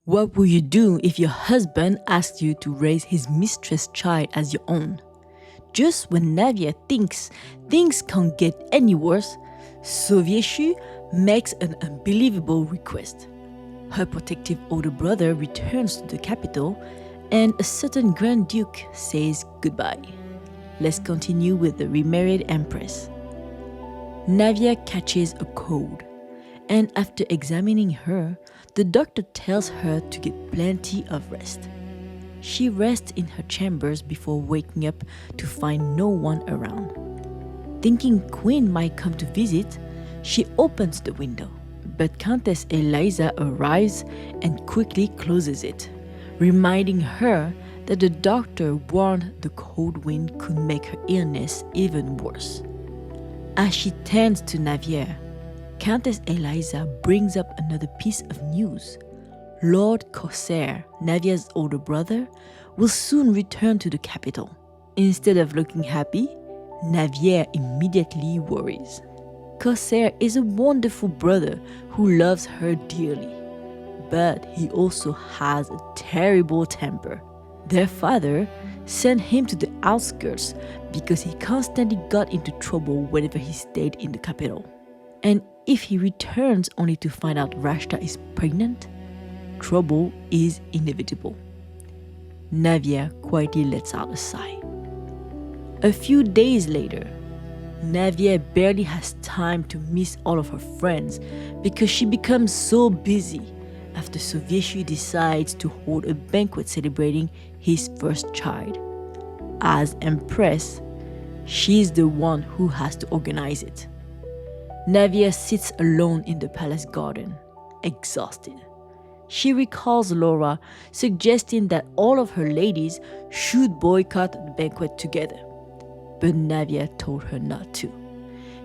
What would you do if your husband asked you to raise his mistress' child as your own? Just when Navier thinks things can't get any worse, Sovieshu makes an unbelievable request. Her protective older brother returns to the capital, and a certain Grand Duke says goodbye. Let's continue with the remarried empress. Navier catches a cold, and after examining her, the doctor tells her to get plenty of rest. She rests in her chambers before waking up to find no one around. Thinking Queen might come to visit, she opens the window, but Countess Eliza arrives and quickly closes it, reminding her that the doctor warned the cold wind could make her illness even worse. As she turns to Navier, Countess Eliza brings up another piece of news. Lord Kosair, Navier's older brother, will soon return to the capital. Instead of looking happy, Navier immediately worries. Kosair is a wonderful brother who loves her dearly, but he also has a terrible temper. Their father sent him to the outskirts because he constantly got into trouble whenever he stayed in the capital. And if he returns only to find out Rashta is pregnant, trouble is inevitable. Navier quietly lets out a sigh. A few days later, Navier barely has time to miss all of her friends because she becomes so busy after Sovieshu decides to hold a banquet celebrating his first child. As empress, she's the one who has to organize it. Navier sits alone in the palace garden, exhausted. She recalls Laura suggesting that all of her ladies should boycott the banquet together, but Navier told her not to.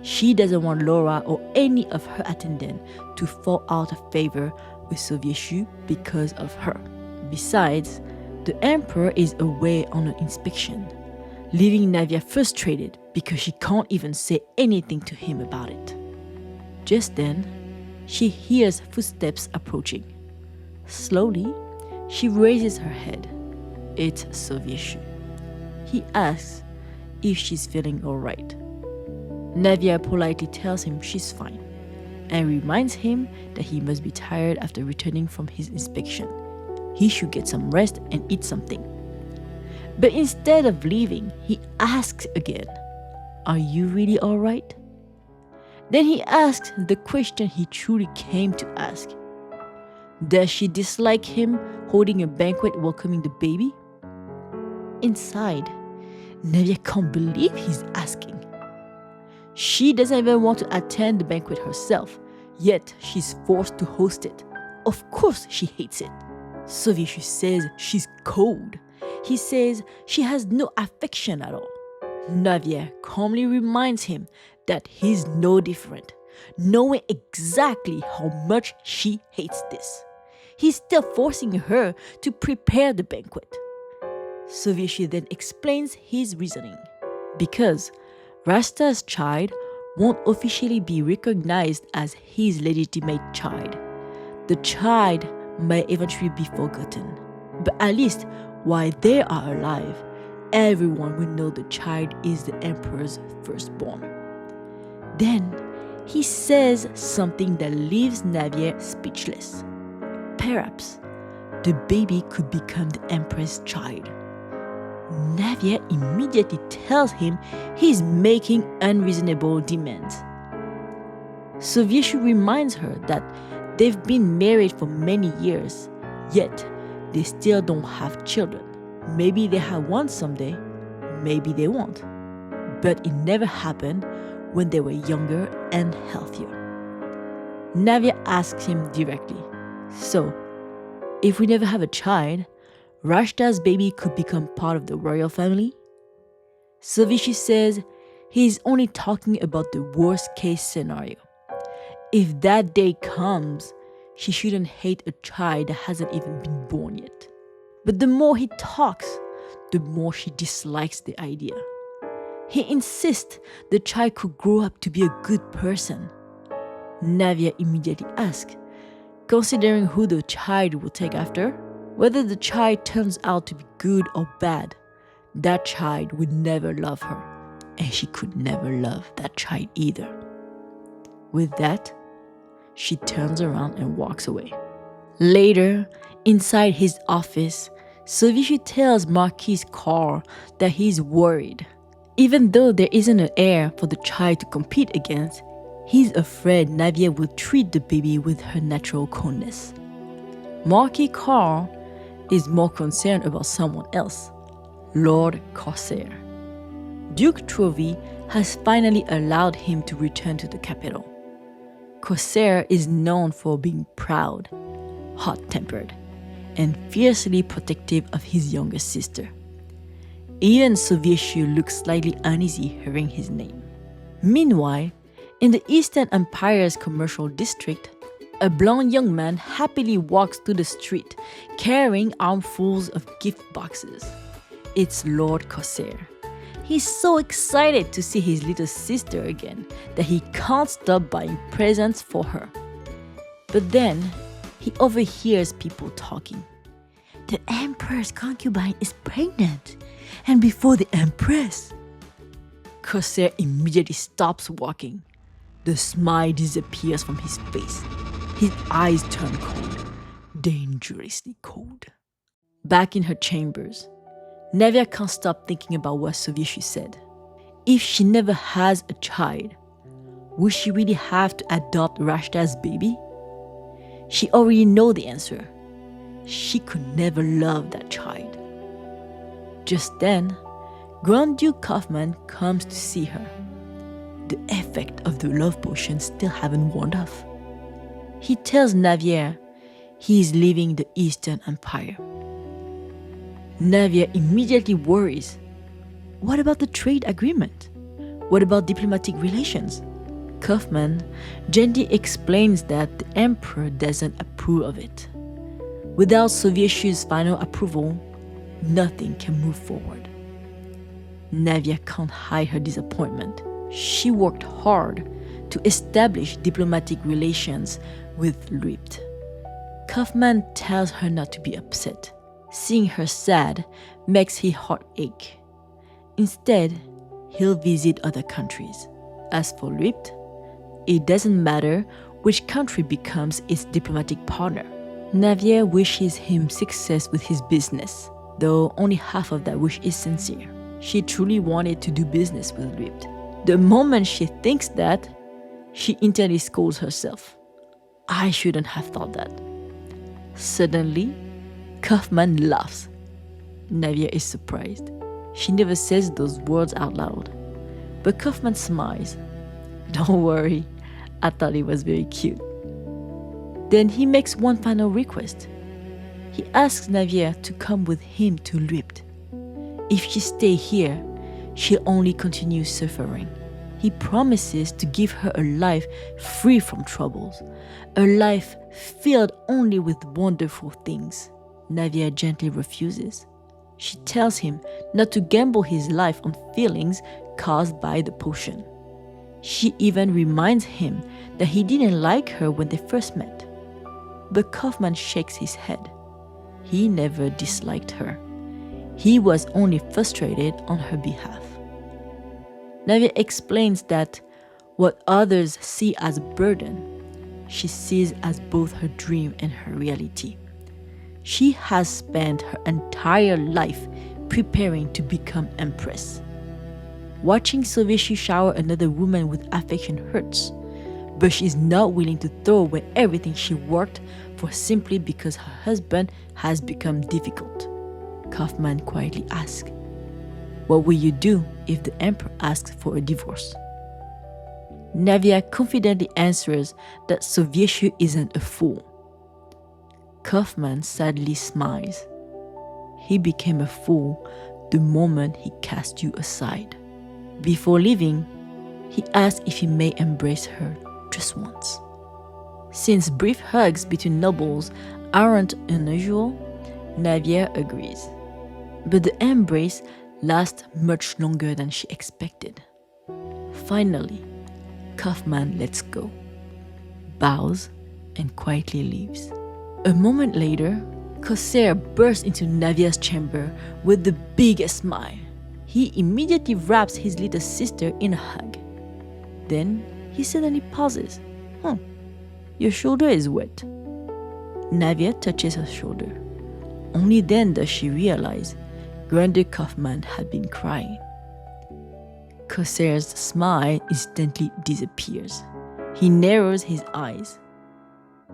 She doesn't want Laura or any of her attendants to fall out of favor with Sovieshu because of her. Besides, the emperor is away on an inspection, leaving Navier frustrated because she can't even say anything to him about it. Just then, she hears footsteps approaching. Slowly, she raises her head. It's Sovieshu. He asks if she's feeling alright. Navier politely tells him she's fine and reminds him that he must be tired after returning from his inspection. He should get some rest and eat something. But instead of leaving, he asks again, "Are you really alright?" Then he asks the question he truly came to ask. Does she dislike him holding a banquet welcoming the baby? Inside, Navier can't believe he's asking. She doesn't even want to attend the banquet herself, yet she's forced to host it. Of course she hates it. Sovieshu says she's cold. He says she has no affection at all. Navier calmly reminds him that he's no different, knowing exactly how much she hates this. He's still forcing her to prepare the banquet. Sovieshu then explains his reasoning. Because Rashta's child won't officially be recognized as his legitimate child. The child may eventually be forgotten, but at least while they are alive, everyone will know the child is the emperor's firstborn. Then he says something that leaves Navier speechless. Perhaps the baby could become the emperor's child. Navier immediately tells him he's making unreasonable demands. Sovieshu reminds her that they've been married for many years, yet they still don't have children. Maybe they have one someday, maybe they won't. But it never happened when they were younger and healthier. Navier asks him directly, "So, if we never have a child, Rashta's baby could become part of the royal family?" Sovieshu says he's only talking about the worst case scenario. If that day comes, she shouldn't hate a child that hasn't even been born yet. But the more he talks, the more she dislikes the idea. He insists the child could grow up to be a good person. Navier immediately asks, Considering who the child will take after, whether the child turns out to be good or bad, that child would never love her, and she could never love that child either. With that, she turns around and walks away. Later, inside his office, Sovieshu tells Marquis Carl that he's worried. Even though there isn't an heir for the child to compete against, he's afraid Navier will treat the baby with her natural coldness. Marquis Carl is more concerned about someone else, Lord Kosair. Duke Trovy has finally allowed him to return to the capital. Kosair is known for being proud, hot-tempered, and fiercely protective of his younger sister. Even Sovieshu looks slightly uneasy hearing his name. Meanwhile, in the Eastern Empire's commercial district, a blond young man happily walks through the street carrying armfuls of gift boxes. It's Lord Kosair. He's so excited to see his little sister again that he can't stop buying presents for her. But then, he overhears people talking. The Emperor's concubine is pregnant, and before the Empress. Kosair immediately stops walking. The smile disappears from his face. His eyes turn cold, dangerously cold. Back in her chambers, Navier can't stop thinking about what Sovieshu said. If she never has a child, would she really have to adopt Rashta's baby? She already knows the answer. She could never love that child. Just then, Grand Duke Kaufman comes to see her. The effect of the love potion still haven't worn off. He tells Navier he is leaving the Eastern Empire. Navier immediately worries. What about the trade agreement? What about diplomatic relations? Kaufman gently explains that the Emperor doesn't approve of it. Without Sovieshu's final approval, nothing can move forward. Navier can't hide her disappointment. She worked hard to establish diplomatic relations with Lwipt. Kaufman tells her not to be upset. Seeing her sad makes his heart ache. Instead, he'll visit other countries. As for Lwipt, it doesn't matter which country becomes its diplomatic partner. Navier wishes him success with his business, though only half of that wish is sincere. She truly wanted to do business with Lwipt. The moment she thinks that, she internally scolds herself. I shouldn't have thought that. Suddenly, Kaufman laughs. Navier is surprised. She never says those words out loud. But Kaufman smiles. Don't worry, I thought it was very cute. Then he makes one final request. He asks Navier to come with him to Lwipt. If she stays here, she'll only continue suffering. He promises to give her a life free from troubles, a life filled only with wonderful things. Navier gently refuses. She tells him not to gamble his life on feelings caused by the potion. She even reminds him that he didn't like her when they first met. But Kaufman shakes his head. He never disliked her. He was only frustrated on her behalf. Navier explains that what others see as a burden, she sees as both her dream and her reality. She has spent her entire life preparing to become empress. Watching Sovieshu shower another woman with affection hurts, but she's not willing to throw away everything she worked for simply because her husband has become difficult. Kaufman quietly asks, "What will you do if the emperor asks for a divorce?" Navier confidently answers that Sovieshu isn't a fool. Kaufman sadly smiles. He became a fool the moment he cast you aside. Before leaving, he asks if he may embrace her just once. Since brief hugs between nobles aren't unusual, Navier agrees. But the embrace lasts much longer than she expected. Finally, Kaufman lets go, bows, and quietly leaves. A moment later, Kosair bursts into Navier's chamber with the biggest smile. He immediately wraps his little sister in a hug. Then he suddenly pauses. Your shoulder is wet. Navier touches her shoulder. Only then does she realize Duke Kaufman had been crying. Kosair's smile instantly disappears. He narrows his eyes.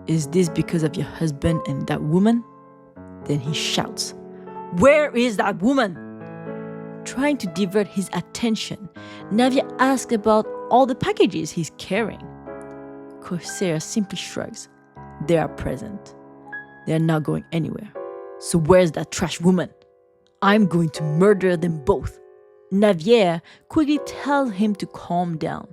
Is this because of your husband and that woman? Then he shouts, "Where is that woman?" Trying to divert his attention, Navier asks about all the packages he's carrying. Kosair simply shrugs. They are present. They are not going anywhere. So where's that trash woman? I'm going to murder them both. Navier quickly tells him to calm down.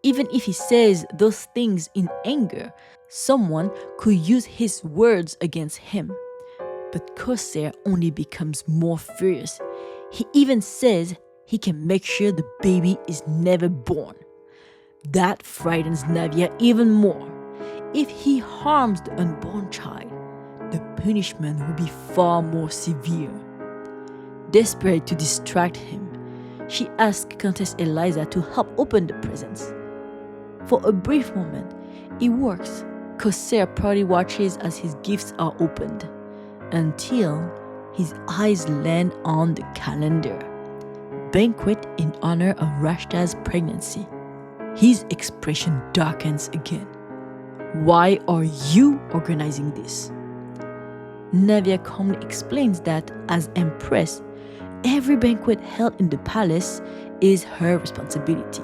Even if he says those things in anger, someone could use his words against him. But Kosair only becomes more furious. He even says he can make sure the baby is never born. That frightens Navier even more. If he harms the unborn child, the punishment will be far more severe. Desperate to distract him, she asks Countess Eliza to help open the presents. For a brief moment, it works. Kosair proudly watches as his gifts are opened, until his eyes land on the calendar. Banquet in honor of Rashta's pregnancy. His expression darkens again. Why are you organizing this? Navier calmly explains that as Empress, every banquet held in the palace is her responsibility.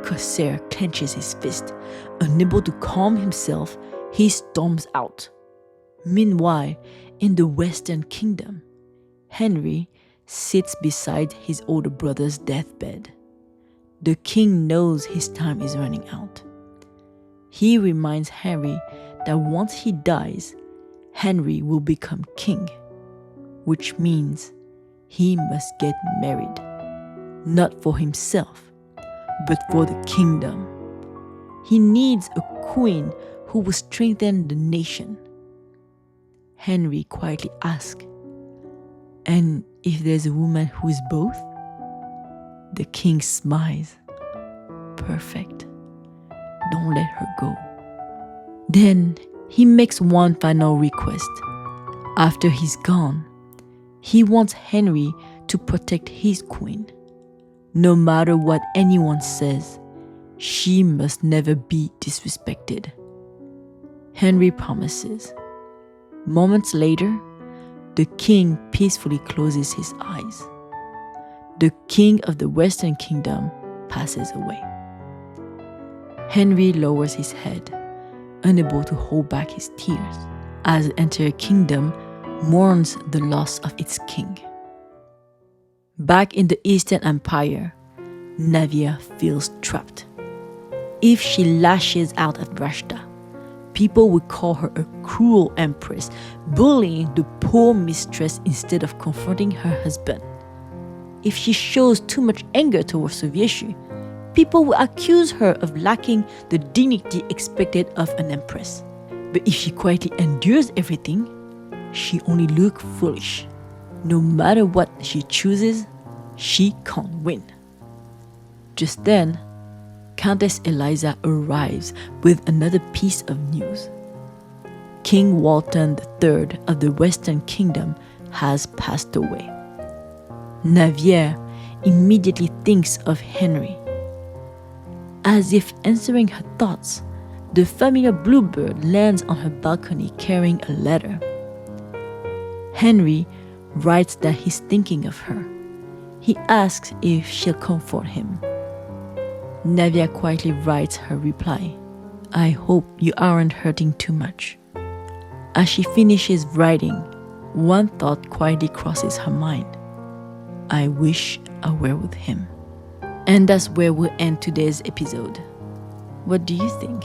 Kosair clenches his fist. Unable to calm himself, he storms out. Meanwhile, in the Western Kingdom, Heinrey sits beside his older brother's deathbed. The king knows his time is running out. He reminds Heinrey that once he dies, Heinrey will become king, which means he must get married, not for himself, but for the kingdom. He needs a queen who will strengthen the nation. Heinrey quietly asks, "And if there's a woman who is both?" The king smiles. "Perfect. Don't let her go." Then he makes one final request. After he's gone, he wants Heinrey to protect his queen. No matter what anyone says, she must never be disrespected. Heinrey promises. Moments later, the king peacefully closes his eyes. The king of the Western Kingdom passes away. Heinrey lowers his head, unable to hold back his tears, as the entire kingdom mourns the loss of its king. Back in the Eastern Empire, Navier feels trapped. If she lashes out at Rashta, people would call her a cruel empress, bullying the poor mistress instead of confronting her husband. If she shows too much anger towards Sovieshu, people will accuse her of lacking the dignity expected of an empress. But if she quietly endures everything, she only looks foolish. No matter what she chooses, she can't win. Just then, Countess Eliza arrives with another piece of news. King Walton III of the Western Kingdom has passed away. Navier immediately thinks of Heinrey. As if answering her thoughts, the familiar bluebird lands on her balcony carrying a letter. Heinrey writes that he's thinking of her. He asks if she'll comfort him. Navier quietly writes her reply, "I hope you aren't hurting too much." As she finishes writing, one thought quietly crosses her mind. I wish I were with him. And that's where we'll end today's episode. What do you think?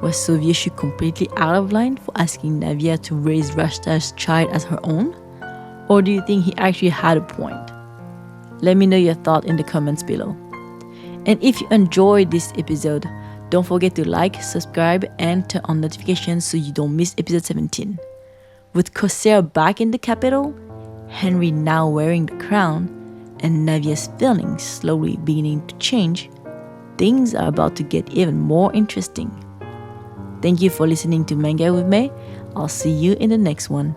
Was Sovieshu completely out of line for asking Navier to raise Rashta's child as her own? Or do you think he actually had a point? Let me know your thought in the comments below. And if you enjoyed this episode, Don't forget to like, subscribe, and turn on notifications so you don't miss episode 17. With Kosair back in the capital, Heinrey now wearing the crown, and Navier's feelings slowly beginning to change, things are about to get even more interesting. Thank you for listening to Manga with me. I'll see you in the next one.